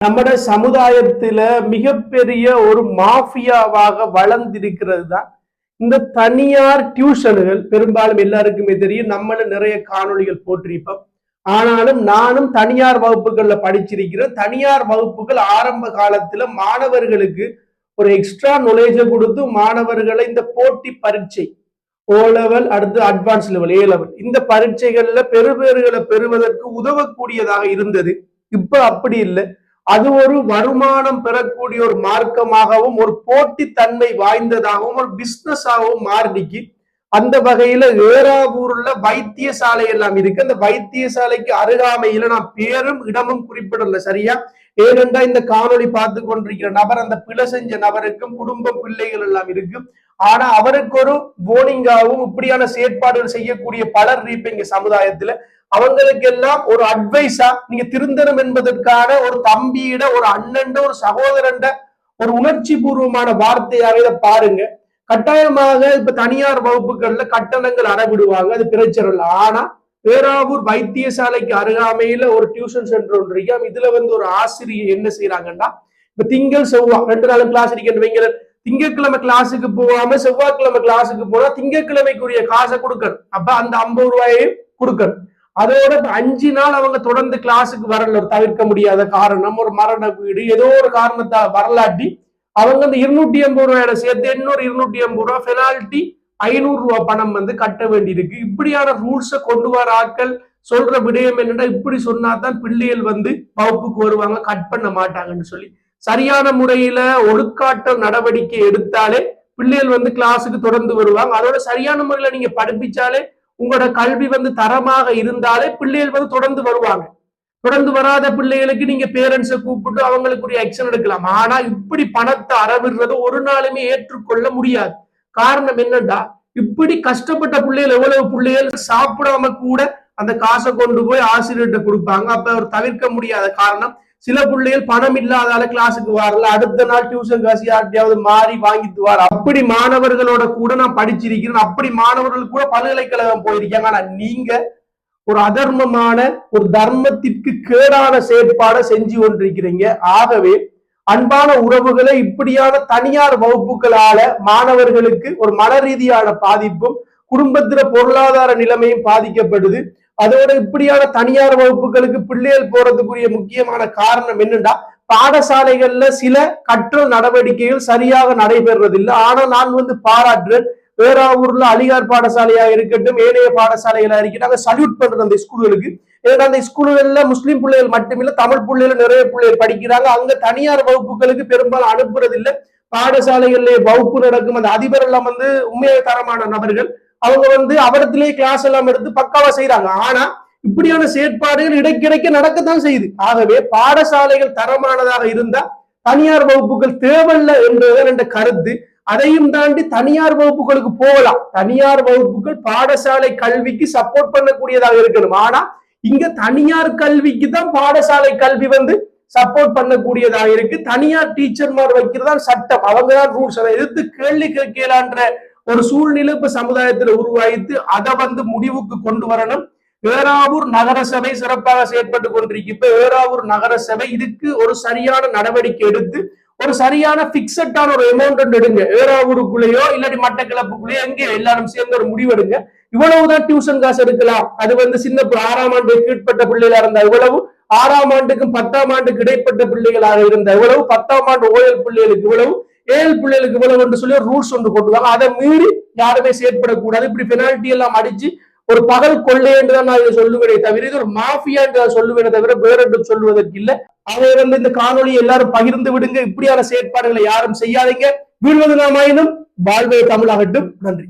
நம்ம சமுதாயத்துல மிகப்பெரிய ஒரு மாஃபியாவாக வளர்ந்திருக்கிறது தான் இந்த தனியார் டியூஷன்கள். பெரும்பாலும் எல்லாருக்குமே தெரியும், நம்மளும் நிறைய காணொளிகள் போட்டிருப்போம். ஆனாலும் நானும் தனியார் வகுப்புகள்ல படிச்சிருக்கிறேன். தனியார் வகுப்புகள் ஆரம்ப காலத்துல மாணவர்களுக்கு ஒரு எக்ஸ்ட்ரா நாலேஜை கொடுத்து மாணவர்களை இந்த போட்டி பரீட்சை ஓ லெவல், அடுத்து அட்வான்ஸ் லெவல் ஏ லெவல், இந்த பரீட்சைகள்ல பெறுபேறுகளை பெறுவதற்கு உதவக்கூடியதாக இருந்தது. இப்ப அப்படி இல்லை. அது ஒரு வருமானம் பெறக்கூடிய ஒரு மார்க்கமாகவும் ஒரு போட்டித்தன்மை வாய்ந்ததாகவும் ஒரு பிசினஸாகவும் மாறிக்கு. அந்த வகையில ஏறாவூர்ல வைத்தியசாலை எல்லாம் இருக்கு. அந்த வைத்தியசாலைக்கு அருகாமையில நான் பேரும் இடமும் குறிப்பிடல, சரியா? ஏனென்றா இந்த காணொளி பார்த்து கொண்டிருக்கிற நபர், அந்த பிழை செஞ்ச நபருக்கும் குடும்பம் பிள்ளைகள் எல்லாம் இருக்கு. ஆனா அவருக்கு ஒரு போனிங்காகவும் இப்படியான செயற்பாடுகள் செய்யக்கூடிய பலர் இருப்பீங்க சமுதாயத்துல. அவங்களுக்கு எல்லாம் ஒரு அட்வைஸா நீங்க திருந்தனம் என்பதற்கான ஒரு தம்பியிட, ஒரு அண்ணன், ஒரு சகோதரன், ஒரு உணர்ச்சி பூர்வமான வார்த்தையாக இதை பாருங்க. கட்டாயமாக இப்ப தனியார் வகுப்புகள்ல கட்டணங்கள் அறவிடுவாங்க, அது பிரச்சனை இல்லை. ஆனா பேராவூர் வைத்தியசாலைக்கு அருகாமையில ஒரு டியூஷன் சென்டர் ஒன்று இருக்கு. இதுல ஒரு ஆசிரியர் என்ன செய்யறாங்கன்னா, இப்ப திங்கள் செவ்வாய் 2 நாளும் கிளாஸ் அடிக்கின்ற வைங்கிற, திங்கட்கிழமை கிளாஸுக்கு போகாம செவ்வாய்க்கிழமை கிளாஸுக்கு போனா திங்கட்கிழமைக்குரிய காசை கொடுக்கணும். அப்ப அந்த 50 ரூபாயையும் கொடுக்கணும். அதோட 5 நாள் அவங்க தொடர்ந்து கிளாஸுக்கு வரல, ஒரு தவிர்க்க முடியாத காரணம், ஒரு மரண வீடு, ஏதோ ஒரு காரணத்தை வரலாட்டி அவங்க அந்த 280 ரூபாயோட சேர்த்து இன்னொரு 280 ரூபாய் பெனால்டி 500 ரூபாய் பணம் கட்ட வேண்டி இருக்கு. இப்படியான ரூல்ஸை கொண்டு வர ஆட்கள் சொல்ற விடயம் என்னன்னா, இப்படி சொன்னாதான் பிள்ளைகள் வகுப்புக்கு வருவாங்க, கட் பண்ண மாட்டாங்கன்னு சொல்லி சரியான முறையில ஒழுக்காட்டல் நடவடிக்கை எடுத்தாலே பிள்ளைகள் கிளாஸுக்கு தொடர்ந்து வருவாங்க. அதோட சரியான முறையில நீங்க படிப்பிச்சாலே, உங்களோட கல்வி தரமாக இருந்தாலே பிள்ளைகள் தொடர்ந்து வருவாங்க. தொடர்ந்து வராத பிள்ளைகளுக்கு நீங்க பேரண்ட்ஸை கூப்பிட்டு அவங்களுக்குரிய ஆக்ஷன் எடுக்கலாம். ஆனா இப்படி பணத்தை அறவிடுறத ஒரு நாளுமே ஏற்றுக்கொள்ள முடியாது. காரணம் என்னன்னா, இப்படி கஷ்டப்பட்ட பிள்ளைகள், எவ்வளவு பிள்ளைகள் சாப்பிடாம கூட அந்த காசை கொண்டு போய் ஆசிரியர்கிட்ட கொடுப்பாங்க. அப்ப அவர் தவிர்க்க முடியாத காரணம், சில பிள்ளைகள் பணம் இல்லாதால கிளாஸுக்கு வரல, அடுத்த நாள் டியூஷன் காசு யார்ட்டையாவது மாறி வாங்கிட்டு வர. அப்படி மாணவர்களோட கூட நான் படிச்சிருக்கிறேன். அப்படி மாணவர்கள் கூட பல்கலைக்கழகம் போயிருக்காங்க. ஆனா நீங்க ஒரு அதர்மமான, ஒரு தர்மத்திற்கு கேடான செயற்பாடை செஞ்சு கொண்டிருக்கிறீங்க. ஆகவே அன்பான உறவுகளை, இப்படியான தனியார் வகுப்புகளால மாணவர்களுக்கு ஒரு மன ரீதியான பாதிப்பும், குடும்பத்தில பொருளாதார நிலைமையும் பாதிக்கப்படுது. அதோட இப்படியான தனியார் வகுப்புகளுக்கு பிள்ளைகள் போறதுக்குரிய முக்கியமான காரணம் என்னன்னா, பாடசாலைகள்ல சில கற்றல் நடவடிக்கைகள் சரியாக நடைபெறதில்லை. ஆனா நான் பாராட்டுறேன். பேராவூர்ல அலிகார் பாடசாலையா இருக்கட்டும், ஏனைய பாடசாலைகளா இருக்கட்டும், நாங்க சல்யூட் பண்றோம் அந்த ஸ்கூல்களுக்கு. ஏன்னா அந்த ஸ்கூல்கள்ல முஸ்லீம் பிள்ளைகள் மட்டுமில்ல, தமிழ் பிள்ளைகள் நிறைய பிள்ளைகள் படிக்கிறாங்க. அங்க தனியார் வகுப்புகளுக்கு பெரும்பாலும் அனுப்புறது இல்லை. பாடசாலைகளிலே வகுப்பு நடக்கும் அந்த அதிபர் எல்லாம் உண்மையை தரமான நபர்கள். அவங்க அவடத்திலேயே கிளாஸ் எல்லாம் எடுத்து பக்காவா செய்யறாங்க. ஆனா இப்படியான செயற்பாடுகள் இடைக்கிடைக்க நடக்கத்தான் செய்யுது. ஆகவே பாடசாலைகள் தரமானதாக இருந்தா தனியார் வகுப்புகள் தேவையில்லை என்பதுதான் என்ற கருத்து. அதையும் தாண்டி தனியார் வகுப்புகளுக்கு போகலாம். தனியார் வகுப்புகள் பாடசாலை கல்விக்கு சப்போர்ட் பண்ணக்கூடியதாக இருக்கணும். ஆனா இங்க தனியார் கல்விக்கு தான் பாடசாலை கல்வி சப்போர்ட் பண்ணக்கூடியதாக இருக்கு. தனியார் டீச்சர்மார் வைக்கிறதான் சட்டம், அவங்கதான் ரூல்ஸ். அதை எதிர்த்து கேள்வி கேட்கலான்ற ஒரு சூழ்நிலை இப்ப சமுதாயத்தில் உருவாகித்து அதை முடிவுக்கு கொண்டு வரணும். ஏறாவூர் நகரசபை சிறப்பாக செயற்பட்டு கொண்டிருக்கு. இப்ப ஏறாவூர் நகரசபை இதுக்கு ஒரு சரியான நடவடிக்கை எடுத்து ஒரு சரியான பிக்சட்டான ஒரு அமௌண்ட் எடுங்க. ஏறாவூருக்குள்ளேயோ இல்லாட்டி மட்டக்களப்புக்குள்ளேயோ எங்கே எல்லாரும் சேர்ந்து ஒரு முடிவெடுங்க. இவ்வளவுதான் டியூஷன் காசு எடுக்கலாம். அது சின்ன 6ஆம் ஆண்டு கீழ்பட்ட பிள்ளைகளா இருந்தா இவ்வளவு, 6ஆம் ஆண்டுக்கும் 10ஆம் ஆண்டுக்கு இடைப்பட்ட பிள்ளைகளாக இருந்தா இவ்வளவு, 10ஆம் ஆண்டு ஓயல் பிள்ளைகளுக்கு இவ்வளவு, 7 பிள்ளைகளுக்கு இவ்வளவு என்று சொல்லி ரூல்ஸ் கொண்டு வாங்க. அதை மீறி யாருமே செயற்படக்கூடாது. இப்படி பெனால்டி எல்லாம் அடிச்சு ஒரு பகல் கொள்ளை என்றுதான் நான் இதை சொல்லுவேனே தவிர, இது ஒரு மாஃபியா என்று சொல்லுவேனே தவிர வேற என்று சொல்லுவதற்கு இல்லை. அதை இந்த காணொலியை எல்லாரும் பகிர்ந்து விடுங்க. இப்படியான செயற்பாடுகளை யாரும் செய்யாதீங்க. வீழ்வது நாமாயினும் வாழ்வே தமிழாகட்டும். நன்றி.